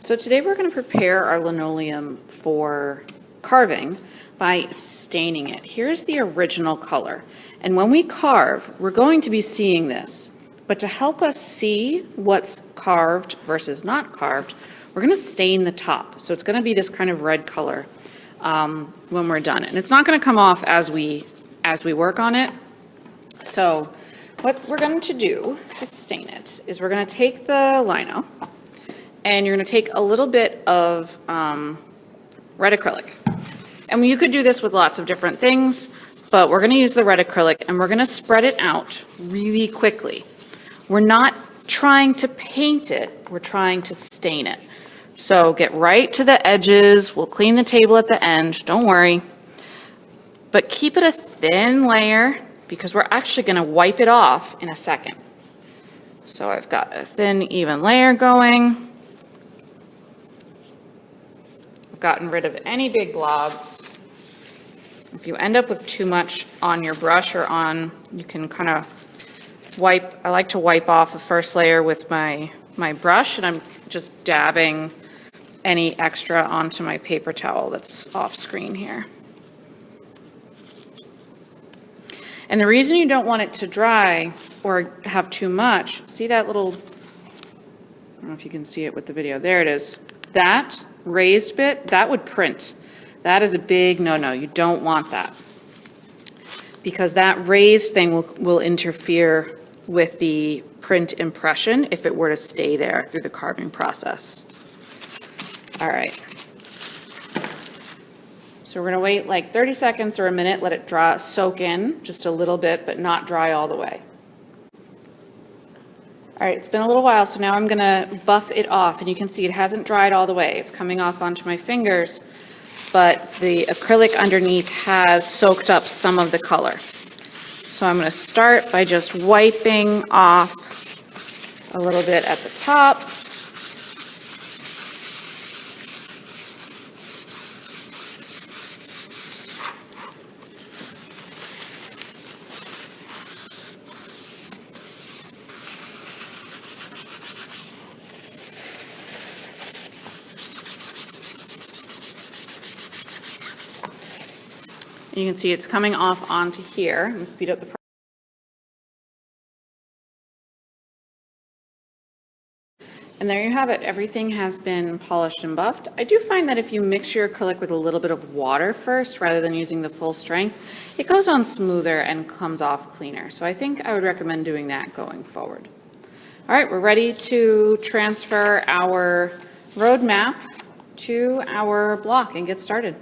So today we're going to prepare our linoleum for carving by staining it. Here's the original color. And when we carve, we're going to be seeing this. But to help us see what's carved versus not carved, we're going to stain the top. So it's going to be this kind of red color when we're done. And it's not going to come off as we work on it. So what we're going to do to stain it is we're going to take the lino and you're going to take a little bit of red acrylic. And you could do this with lots of different things, but we're going to use the red acrylic and we're going to spread it out really quickly. We're not trying to paint it, we're trying to stain it. So get right to the edges. We'll clean the table at the end, don't worry. But keep it a thin layer because we're actually going to wipe it off in a second. So I've got a thin, even layer going. I've gotten rid of any big blobs. If you end up with too much on your brush or on, you can kind of wipe. I like to wipe off the first layer with my brush, and I'm just dabbing any extra onto my paper towel that's off screen here. And the reason you don't want it to dry or have too much, see that little, I don't know if you can see it with the video, there it is. That raised bit, that would print. That is a big no-no, you don't want that. Because that raised thing will interfere with the print impression if it were to stay there through the carving process. All right. So we're going to wait like 30 seconds or a minute, let it dry, soak in just a little bit, but not dry all the way. All right, it's been a little while, so now I'm going to buff it off, and you can see it hasn't dried all the way. It's coming off onto my fingers, but the acrylic underneath has soaked up some of the color. So I'm going to start by just wiping off a little bit at the top. You can see it's coming off onto here. I'm going to speed up the process. And there you have it. Everything has been polished and buffed. I do find that if you mix your acrylic with a little bit of water first, rather than using the full strength, it goes on smoother and comes off cleaner. So I think I would recommend doing that going forward. All right, we're ready to transfer our roadmap to our block and get started.